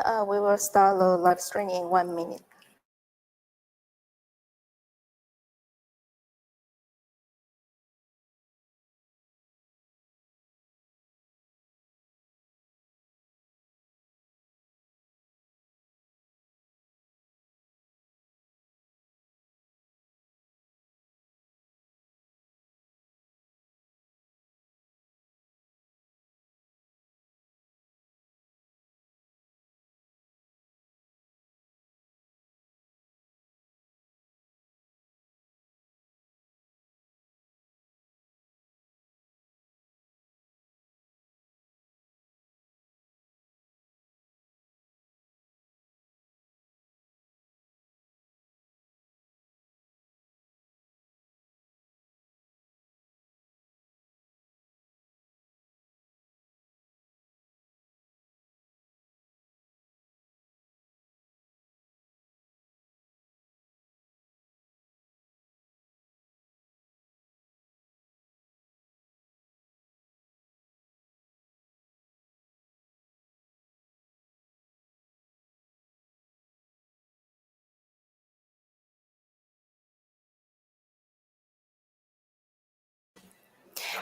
We will start the live stream in 1 minute.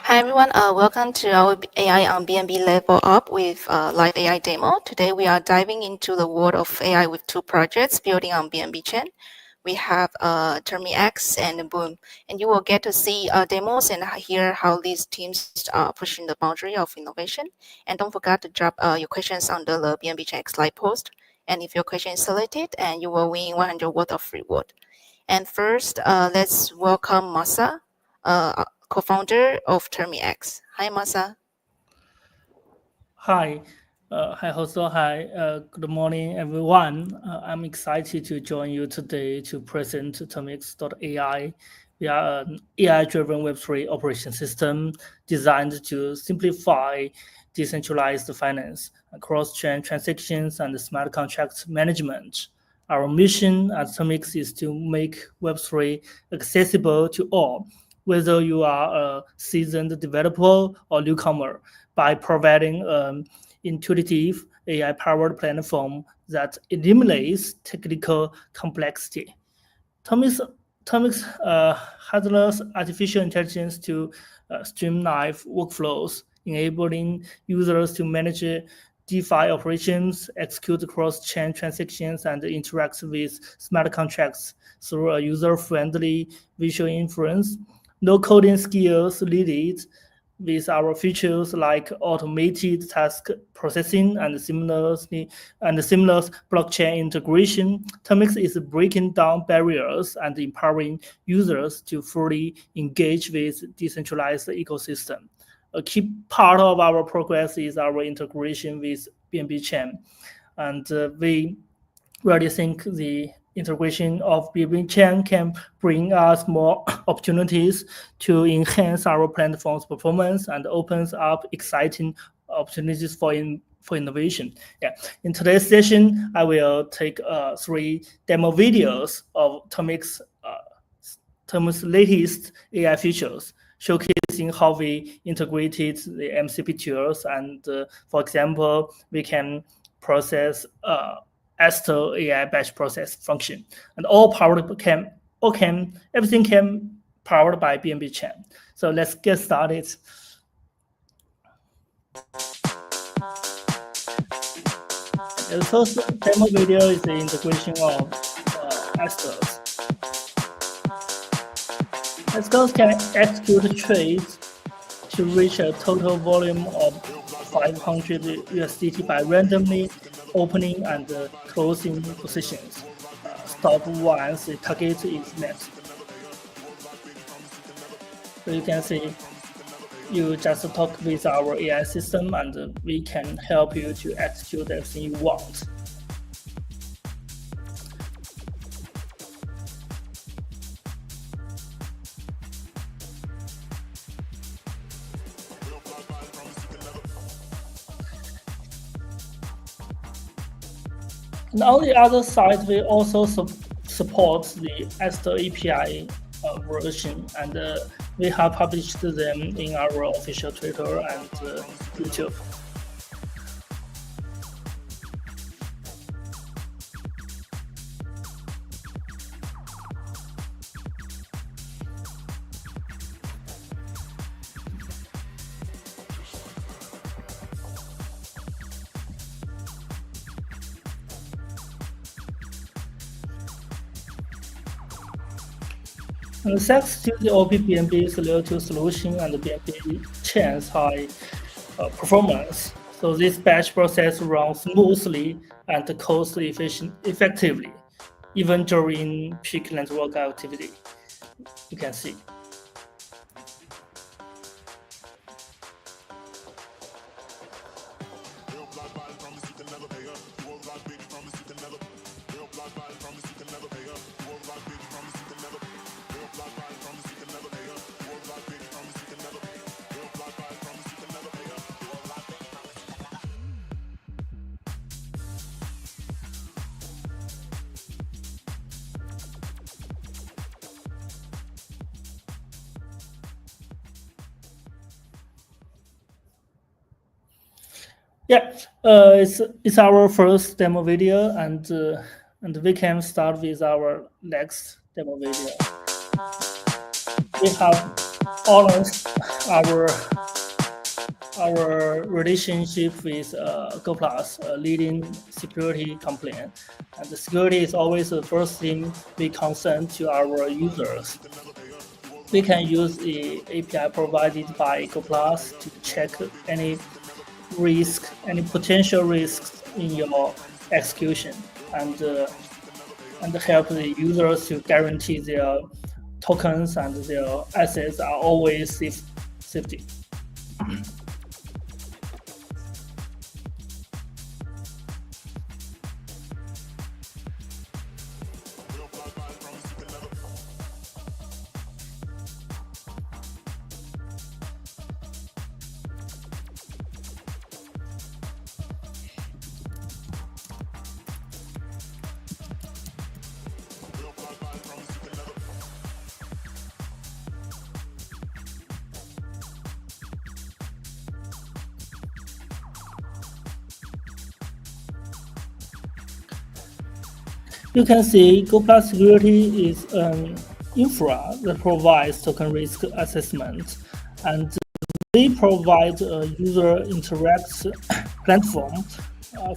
Hi everyone, welcome to our AI on BNB Level Up with live AI demo. Today we are diving into the world of AI with 2 projects building on BNB Chain. We have TermiX and Boom, and you will get to see demos and hear how these teams are pushing the boundary of innovation. And don't forget to drop your questions under the BNB Chain slide post. And if your question is selected, and you will win 100 worth of reward. And first, let's welcome Masa, co-founder of TermiX. Hi, Masa. Hi. Hi, Hoso. Hi. Good morning, everyone. I'm excited to join you today to present TermiX.ai. We are an AI-driven Web3 operation system designed to simplify decentralized finance, cross-chain transactions, and smart contract management. Our mission at Termix is to make Web3 accessible to all, whether you are a seasoned developer or newcomer, by providing an intuitive AI-powered platform that eliminates technical complexity. Termix handles artificial intelligence to streamline workflows, enabling users to manage DeFi operations, execute cross-chain transactions, and interact with smart contracts through a user-friendly visual interface. No coding skills needed. With our features like automated task processing and seamless blockchain integration, Termix is breaking down barriers and empowering users to fully engage with decentralized ecosystem. A key part of our progress is our integration with BNB Chain, and we really think the integration of BNB Chain can bring us more opportunities to enhance our platform's performance and opens up exciting opportunities for innovation. In today's session, I will take 3 demo videos of Termix's latest AI features, showcasing how we integrated the MCP tools. And for example, we can process Astro AI batch process function, and everything can powered by BNB Chain. So let's get started. The first demo video is the integration of Astros. Astros can execute trades to reach a total volume of 500 USDT by randomly opening and closing positions. Stop once the target is met. So you can see, you just talk with our AI system and we can help you to execute everything you want. And on the other side, we also support the Astro API version, and we have published them in our official Twitter and YouTube. And thanks to the OP BNB's layer 2 solution and the BNB chain's high performance, so this batch process runs smoothly and cost effectively, even during peak network activity. You can see. Yeah, it's our first demo video, and we can start with our next demo video. We have honest our relationship with Go Plus, a leading security company, and the security is always the first thing we concern to our users. We can use the API provided by Go Plus to check any potential risks in your execution, and help the users to guarantee their tokens and their assets are always safety. You can see Go Plus Security is an infra that provides token risk assessment, and they provide a user interact platform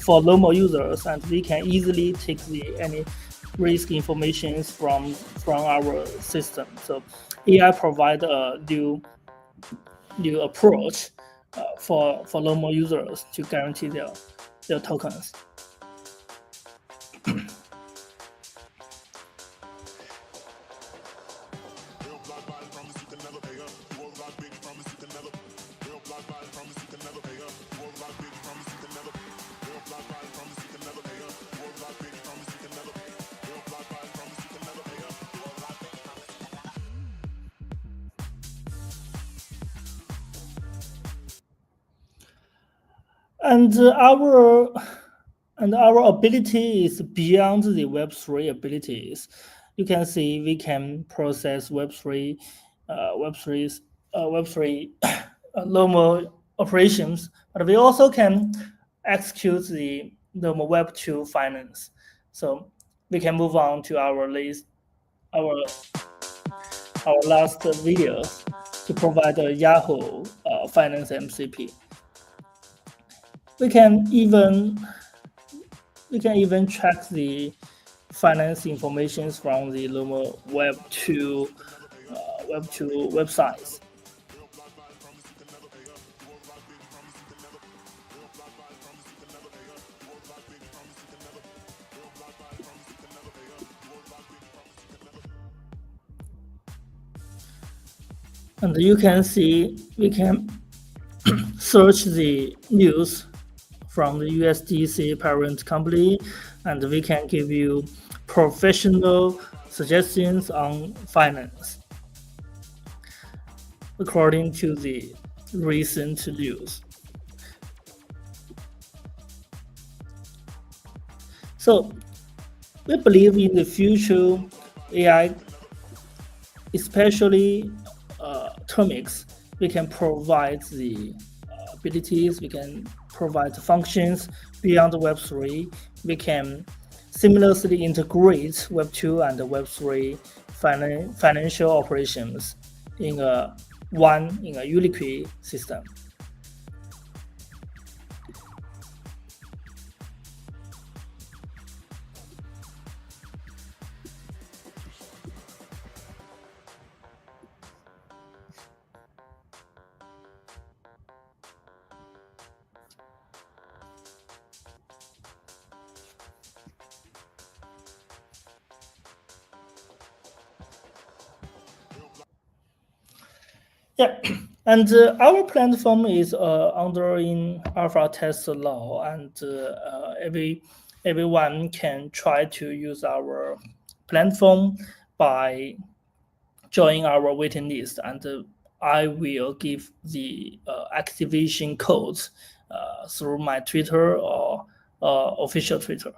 for normal users, and we can easily take any risk information from our system. So AI provide a new approach for normal users to guarantee their tokens. And our ability is beyond the Web3 abilities. You can see we can process Web3 normal operations, but we also can execute the Web2 finance. So we can move on to our last video to provide a Yahoo Finance MCP. We can even track the finance information from the normal Web2 websites. And you can see we can search the news from the USDC parent company, and we can give you professional suggestions on finance according to the recent news. So we believe in the future AI, especially Termix, we can provide the abilities, we can provide functions beyond Web3. We can seamlessly integrate Web2 and Web3 financial operations in a Uliquid system. Yeah, and our platform is under in alpha test law, and everyone can try to use our platform by joining our waiting list, and I will give the activation codes through my Twitter or official Twitter.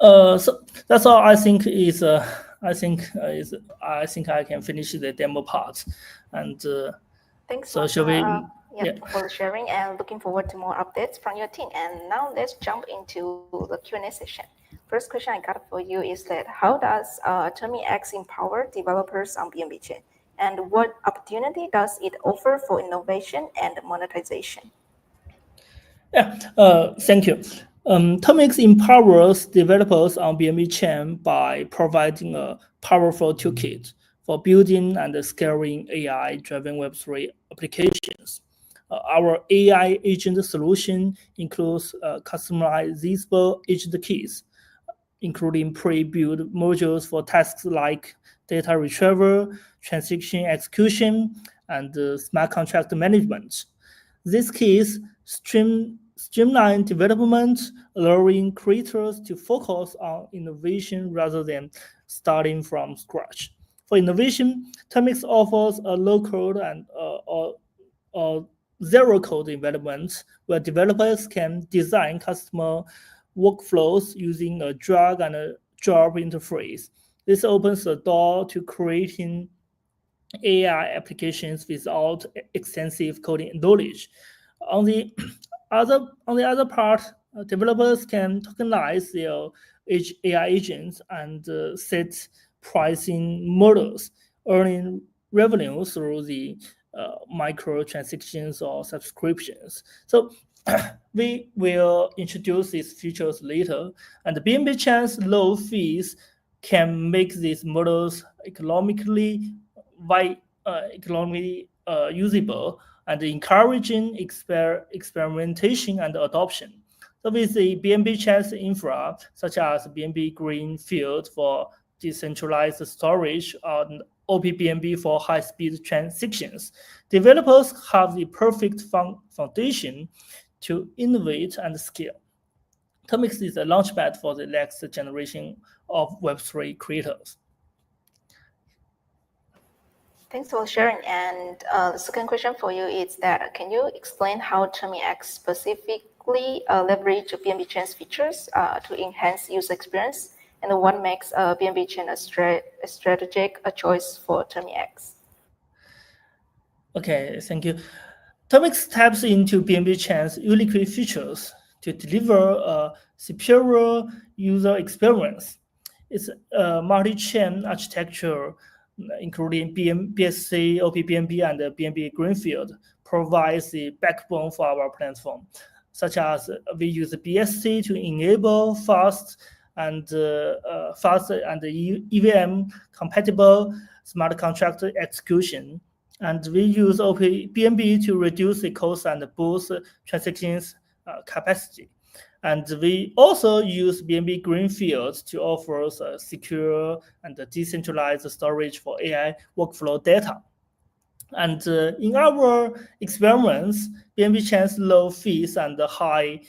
So that's all I think is. I think I can finish the demo part, and Thanks so much shall we? Yeah. for sharing and looking forward to more updates from your team. And now let's jump into the Q&A session. First question I got for you is that how does TermiX empower developers on BNB Chain? And what opportunity does it offer for innovation and monetization? Yeah, thank you. Tomix empowers developers on BNB Chain by providing a powerful toolkit for building and scaling AI-driven Web3 applications. Our AI agent solution includes customizable agent keys, including pre-built modules for tasks like data retrieval, transaction execution, and smart contract management. These keys streamline development, allowing creators to focus on innovation rather than starting from scratch. For innovation, Temix offers a low-code and or zero-code environment where developers can design customer workflows using a drag and a drop interface. This opens the door to creating AI applications without extensive coding knowledge. On the other part, developers can tokenize their AI agents and set pricing models, earning revenue through the microtransactions or subscriptions. So we will introduce these features later, and the BNB Chain's low fees can make these models economically usable and encouraging experimentation and adoption. So with the BNB Chain's infra, such as BNB Greenfield for decentralized storage and OPBNB for high-speed transactions, developers have the perfect foundation to innovate and scale. Tomix is a launchpad for the next generation of Web3 creators. Thanks for sharing. And the second question for you is that can you explain how TermiX specifically leverage BNB Chain's features to enhance user experience, and what makes BNB Chain a strategic choice for TermiX? Okay, thank you. Tomix taps into BNB Chain's unique features to deliver a superior user experience. Its multi-chain architecture, including BSC, OPBNB, and BNB Greenfield, provides the backbone for our platform, such as we use BSC to enable fast and EVM compatible smart contract execution, and we use OPBNB to reduce the cost and boost transactions capacity. And we also use BNB Greenfield to offer a secure and decentralized storage for AI workflow data. And in our experiments, BNB Chain's low fees and high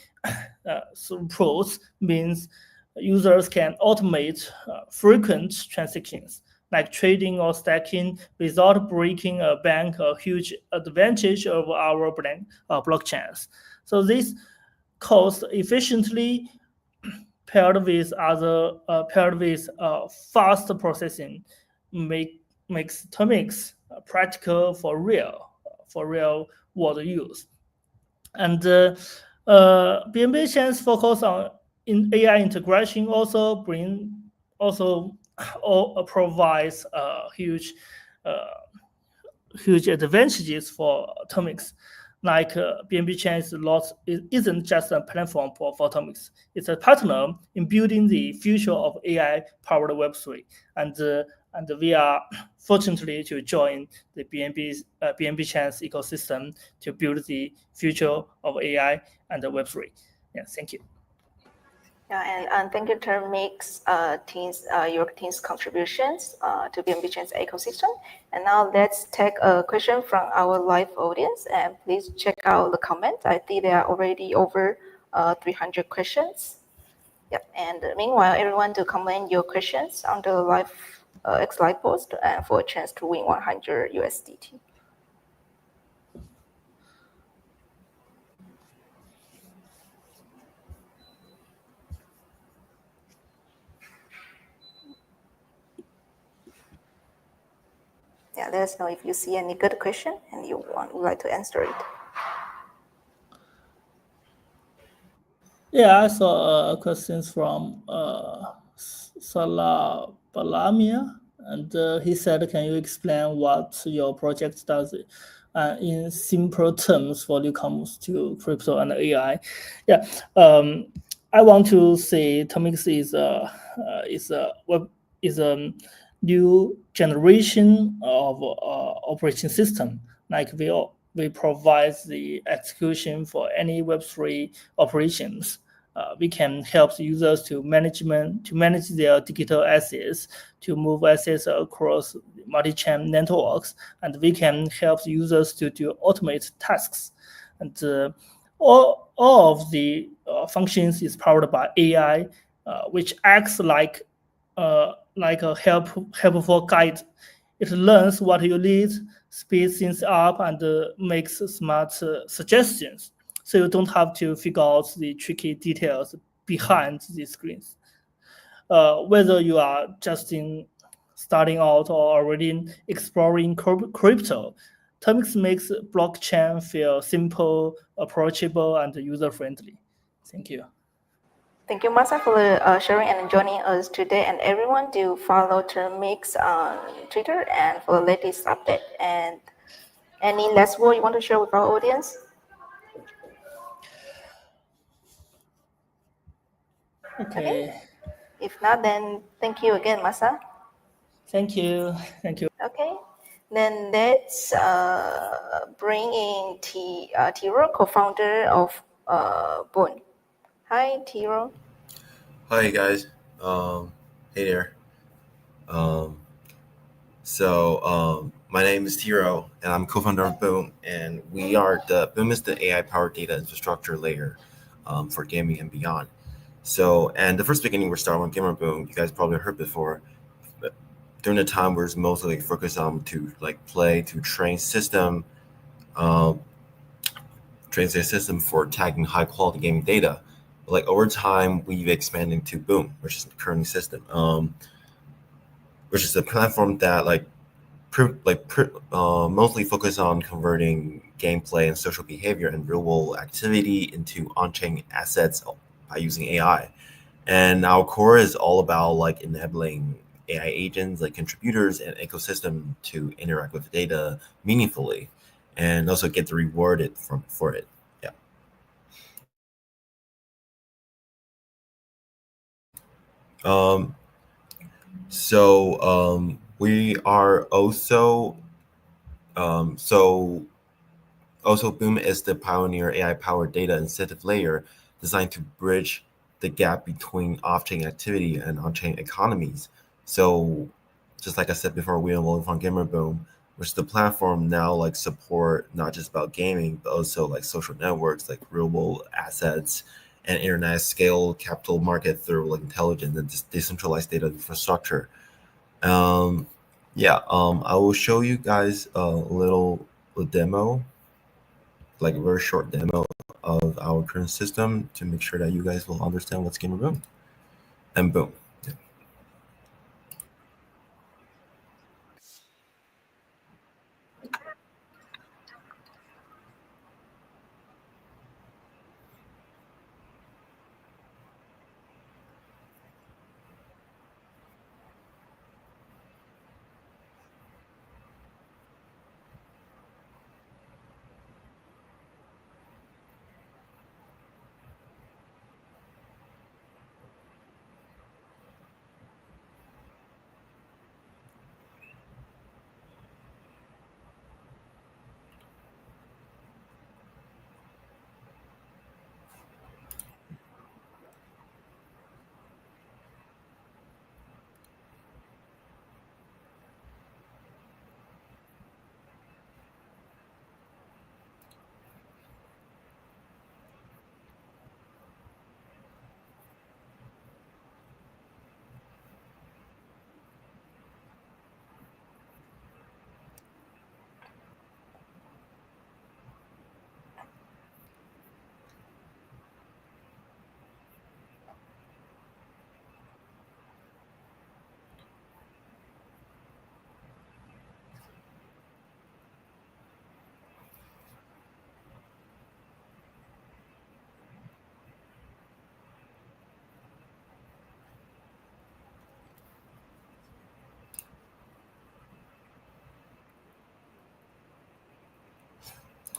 throughput means users can automate frequent transactions like trading or stacking without breaking a bank, a huge advantage of our blockchains. So this cost efficiently paired with fast processing makes Tomix practical for real world use. And BNB Chain's focus on AI integration also provides huge advantages for Tomix. Like BNB Chain isn't just a platform for Tomix. It's a partner in building the future of AI-powered Web3. And we are fortunately to join the BNB Chain's ecosystem to build the future of AI and the Web3. Yeah, thank you. Yeah, and thank you, Termix, your team's contributions to BNB Chain's ecosystem. And now let's take a question from our live audience, and please check out the comments. I think there are already over 300 questions. Yep. And meanwhile, everyone to comment your questions on the live X live post for a chance to win 100 USDT. Yeah, let us know if you see any good question and you would like to answer it. Yeah, I saw questions from Salah Balamia, and he said, "Can you explain what your project does in simple terms when it comes to crypto and AI?" Yeah, I want to say Tomix is a new generation of operation system. Like we provide the execution for any Web3 operations. We can help users to manage their digital assets, to move assets across multi-chain networks, and we can help users to do automate tasks. And all of the functions is powered by AI, which acts like a helpful guide. It learns what you need, speeds things up, and makes smart suggestions. So you don't have to figure out the tricky details behind the screens. Whether you are just starting out or already exploring crypto, Termix makes blockchain feel simple, approachable, and user-friendly. Thank you. Thank you, Masa, for sharing and joining us today. And everyone, do follow Termix on Twitter and for the latest update. And any last word you want to share with our audience? Okay. If not, then thank you again, Masa. Thank you. Thank you. Okay. Then let's bring in Tiro, co-founder of Boon. Hi, Tiro. Hi guys. Hey there. Um, my name is Tiro, and I'm co-founder of Boom, and Boom is the AI-powered data infrastructure layer for gaming and beyond. So, and the first beginning we're starting on Gamer Boom. You guys probably heard before. But during the time, we're mostly focused on to play to um, train the system for tagging high-quality gaming data. Like over time, we've expanded to Boom, which is the current system. Which is a platform that mostly focus on converting gameplay and social behavior and real world activity into on-chain assets by using AI. And our core is all about enabling AI agents, like contributors and ecosystem to interact with data meaningfully and also get rewarded for it. Yeah. Um, we are also also, Boom is the pioneer AI-powered data incentive layer designed to bridge the gap between off-chain activity and on-chain economies. So, just like I said before, we enrolled on Gamer Boom, which the platform now support not just about gaming, but also social networks, like real-world assets and internet scale capital market through intelligent and decentralized data infrastructure. Um, I will show you guys a little demo, like a very short demo of our current system to make sure that you guys will understand what's Gamer Boom. And boom. Yeah.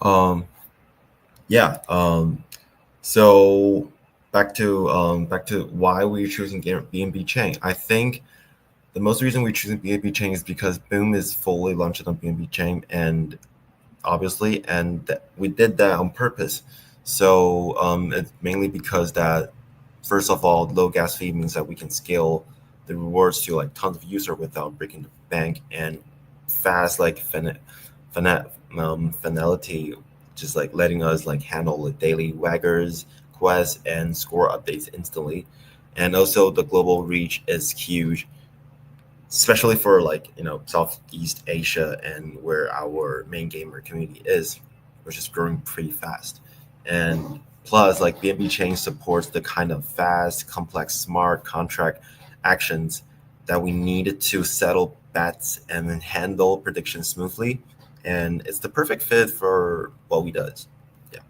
Um, yeah. So back to why we're choosing BNB Chain. I think the most reason we're choosing BNB Chain is because Boom is fully launched on BNB Chain, and obviously, and we did that on purpose. So it's mainly because that, first of all, low gas fee means that we can scale the rewards to like tons of user without breaking the bank, and fast like finality, just like letting us like handle the daily waggers, quests, and score updates instantly. And also the global reach is huge, especially for like Southeast Asia and where our main gamer community is, which is growing pretty fast. And plus, like BNB Chain supports the kind of fast, complex, smart contract actions that we need to settle bets and then handle predictions smoothly. And it's the perfect fit for what we does. Yeah.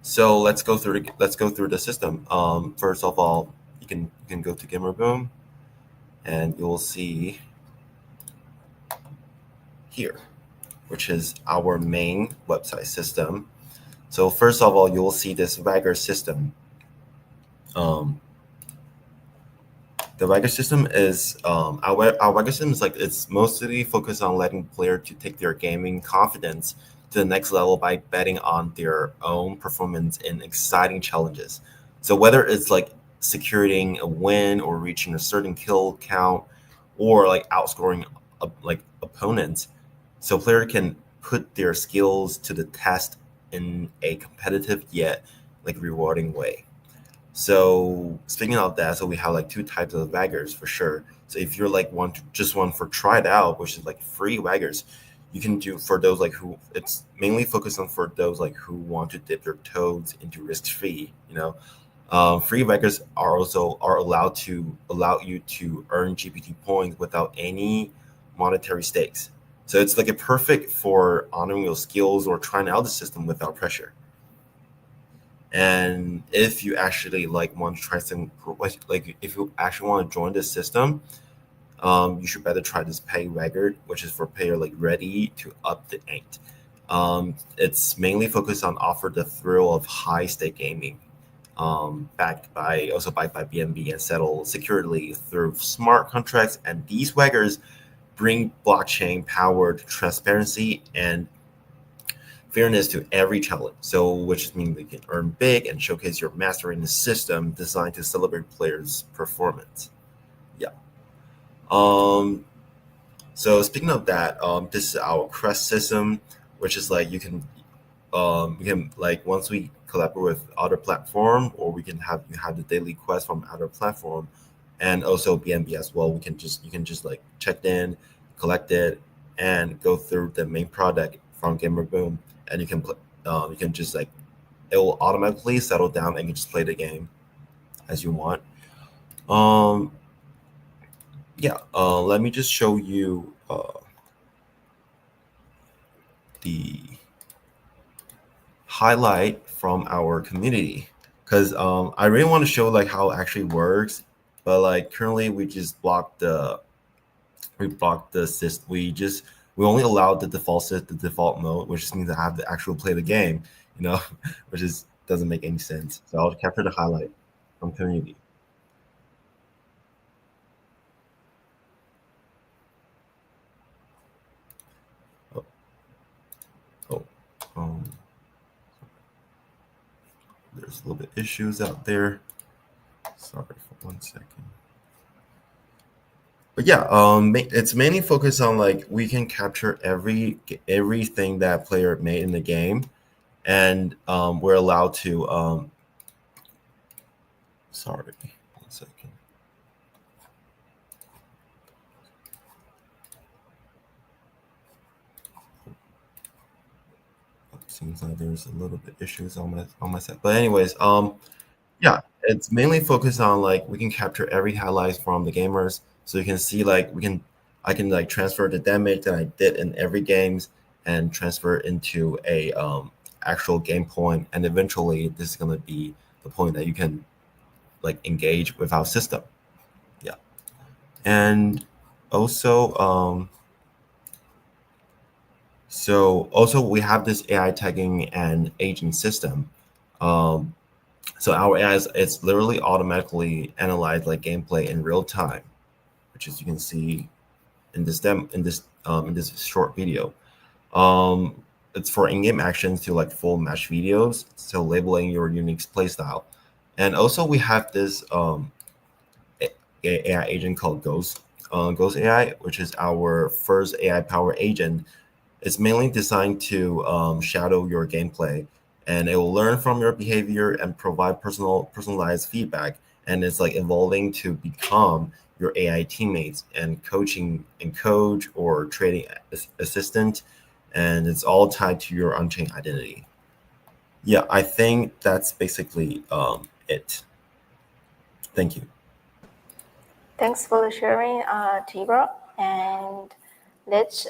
So let's go through the system. First of all, you can go to Gamer Boom, and you'll see here, which is our main website system. So first of all, you will see this Wagger system. Um, the Wagger system is our Wagger system is like it's mostly focused on letting player to take their gaming confidence to the next level by betting on their own performance in exciting challenges. So whether it's like securing a win or reaching a certain kill count or like outscoring like opponents, so player can put their skills to the test in a competitive yet like rewarding way. So speaking of that, so we have like two types of waggers for sure. So if you're like just one for try it out, which is like free waggers, you can do for those like who it's mainly focused on for those like who want to dip their toes into risk free. Free waggers are also are allowed to allow you to earn GPT points without any monetary stakes. So it's like a perfect for honoring your skills or trying out the system without pressure. And if you actually like want to try some like if you actually want to join this system, you should better try this pay record, which is for player like ready to up the ante. It's mainly focused on offer the thrill of high stake gaming, backed by BNB and settled securely through smart contracts. And these waggers bring blockchain powered transparency and fairness to every challenge. So, which means you can earn big and showcase your mastery in the system designed to celebrate players' performance. Yeah. Um. So speaking of that, this is our crest system, which is like we can like once we collaborate with other platform, or we can have you have the daily quest from other platform, and also BNB as well. We can just you can just like check in, collect it, and go through the main product from Gamer Boom, and you can just like it will automatically settle down and you just play the game as you want. Um, yeah. Let me just show you the highlight from our community because I really want to show like how it actually works, but like currently we blocked the system. We only allowed the default mode, which just means I have to actually play the game, you know, which is doesn't make any sense. So I'll capture the highlight from community. Oh, oh, um, there's a little bit issues out there. Sorry for 1 second. But yeah, it's mainly focused on like we can capture everything that player made in the game, and we're allowed to. Sorry, 1 second. It seems like there's a little bit issues on my set, but anyways, yeah, it's mainly focused on like we can capture every highlights from the gamers, so you can see like I can like transfer the damage that I did in every games and transfer into a actual game point, and eventually this is gonna be the point that you can like engage with our system. Yeah, and also So also we have this AI tagging and aging system. Um, so our AI is it's literally automatically analyze like gameplay in real time, which as you can see in this in this short video. Um, it's for in-game actions to like full match videos, so labeling your unique playstyle. And also we have this AI agent called Ghost AI, which is our first AI powered agent. It's mainly designed to shadow your gameplay, and it will learn from your behavior and provide personalized feedback. And it's like evolving to become your AI teammates and coach or trading assistant, and it's all tied to your on-chain identity. Yeah, I think that's basically it. Thank you. Thanks for the sharing, Tibor. And let's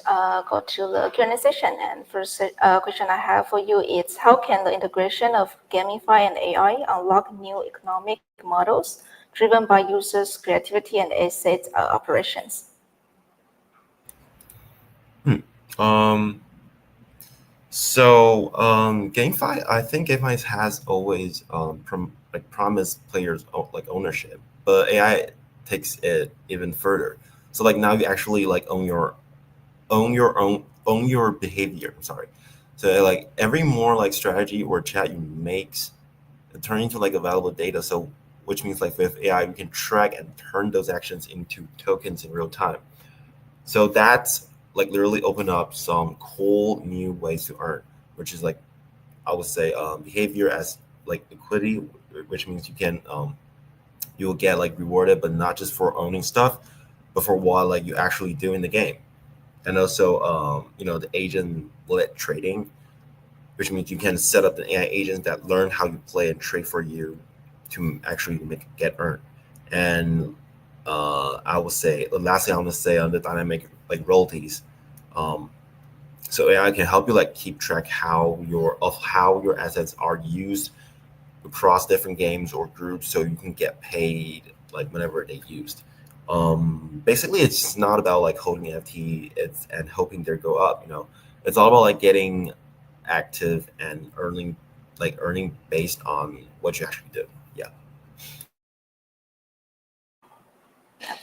go to the Q&A session. And first question I have for you is, how can the integration of gamify and AI unlock new economic models driven by users' creativity and asset operations? Um, GameFi, I think GameFi has always promised players like ownership, but AI takes it even further. So like now you actually like own your behavior. I'm sorry. So like every more like strategy or chat you makes it turn into like available data. So which means like with AI we can track and turn those actions into tokens in real time. So that's like literally open up some cool new ways to earn, which is like I would say behavior as like equity, which means you will get like rewarded, but not just for owning stuff, but for what like you actually do in the game. And also the agent lit trading, which means you can set up the AI agents that learn how you play and trade for you to actually get earned. And I would say the last thing I want to say on the dynamic like royalties. Um, so AI can help you like keep track how your assets are used across different games or groups, so you can get paid like whenever they used. Basically, it's not about like holding NFT it's and hoping they go up. It's all about like getting active and earning based on what you actually do. Yeah.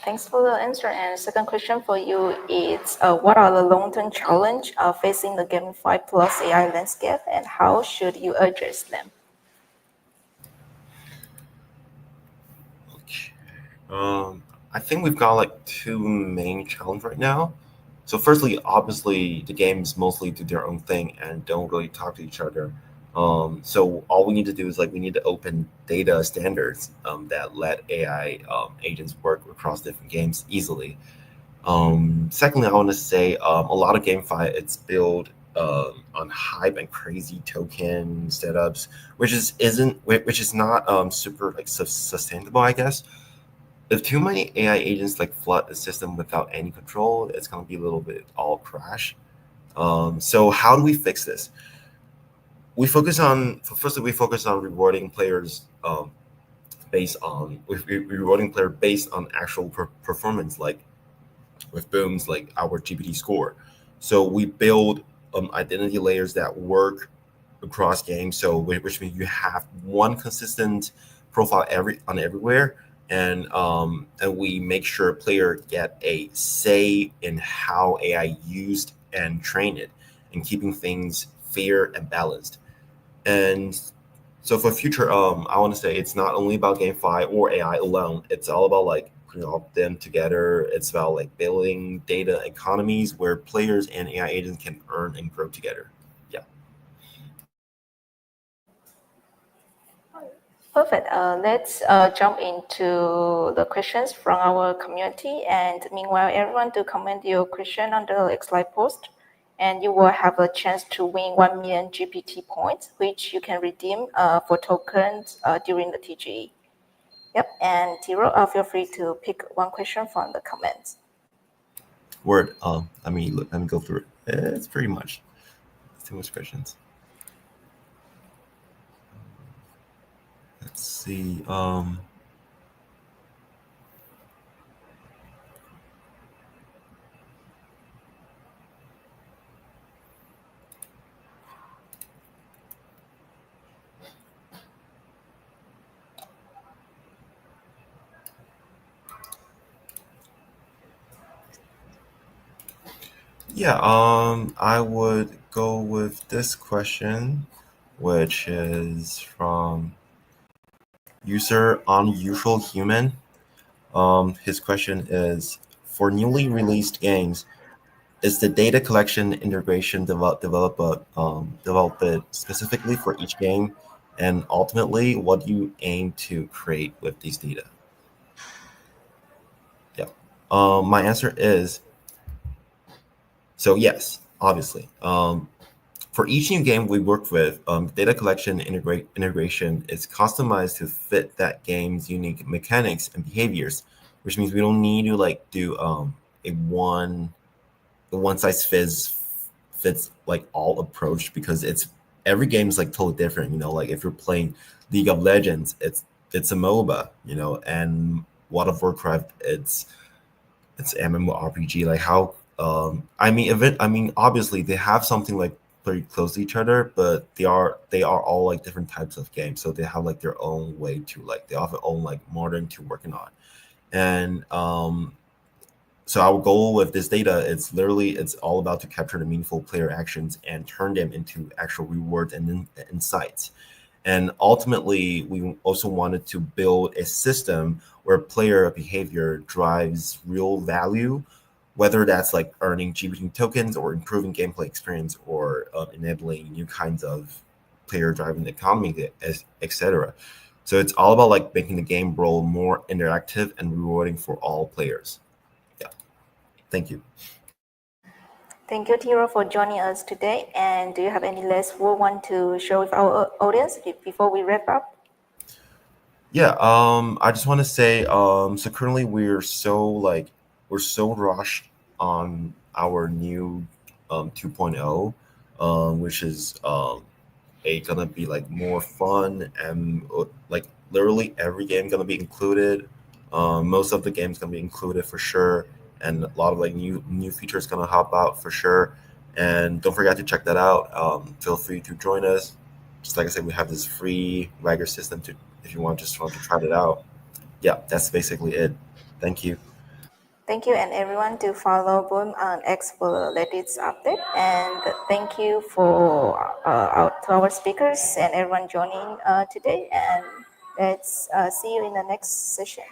Thanks for the answer. And second question for you is, what are the long-term challenge facing the GameFi plus AI landscape, and how should you address them? Okay. I think we've got like two main challenges right now. So, firstly, obviously, the games mostly do their own thing and don't really talk to each other. So, all we need to do is like we need to open data standards that let AI agents work across different games easily. Secondly, I want to say a lot of GameFi it's built on hype and crazy token setups, which is isn't which is not super like sustainable, I guess. If too many AI agents like flood the system without any control, it's gonna be a little bit all crash. So how do we fix this? Firstly we focus on rewarding players rewarding player based on actual performance, like with booms like our GPT score. So we build identity layers that work across games. So which means you have one consistent profile everywhere, and we make sure player get a say in how AI used and train it, and keeping things fair and balanced. And so for future, I want to say it's not only about GameFi or AI alone. It's all about like putting all of them together. It's about like building data economies where players and AI agents can earn and grow together. Yeah. Perfect. Let's jump into the questions from our community. And meanwhile, everyone do comment your question on the slide post, and you will have a chance to win 1 million GPT points, which you can redeem for tokens during the TGE. Yep. And Tiro, feel free to pick one question from the comments. Word. Let me go through it. It's pretty much. It's too much questions. Let's see. Yeah, I would go with this question, which is from user Unusual Human. His question is, for newly released games, is the data collection integration developed specifically for each game? And ultimately, what do you aim to create with these data? Yeah. My answer is so yes, obviously. For each new game we work with, data collection integration is customized to fit that game's unique mechanics and behaviors, which means we don't need to like do a one size fits like all approach because it's every game is like totally different. Like if you're playing League of Legends, it's a MOBA, and World of Warcraft, it's MMORPG. Like how obviously they have something like very close to each other, but they are all like different types of games, so they have like their own way to like they have their own like modern to working on. And so our goal with this data, it's all about to capture the meaningful player actions and turn them into actual rewards and insights. And ultimately, we also wanted to build a system where player behavior drives real value, whether that's like earning GPT tokens or improving gameplay experience or enabling new kinds of player-driven economy, etc. So it's all about like making the game role more interactive and rewarding for all players. Yeah. Thank you. Thank you, Tiro, for joining us today. And do you have any last word want to share with our audience before we wrap up? Yeah, I just want to say, so currently we're so rushed on our new 2.0, which is gonna be like more fun and like literally every game gonna be included. Most of the games gonna be included for sure, and a lot of like new features gonna help out for sure. And don't forget to check that out. Feel free to join us. Just like I said, we have this free Wagger system to if you want to try it out. Yeah, that's basically it. Thank you. Thank you, and everyone to follow Boom on X for the latest update. And thank you for to our speakers and everyone joining today. And let's see you in the next session.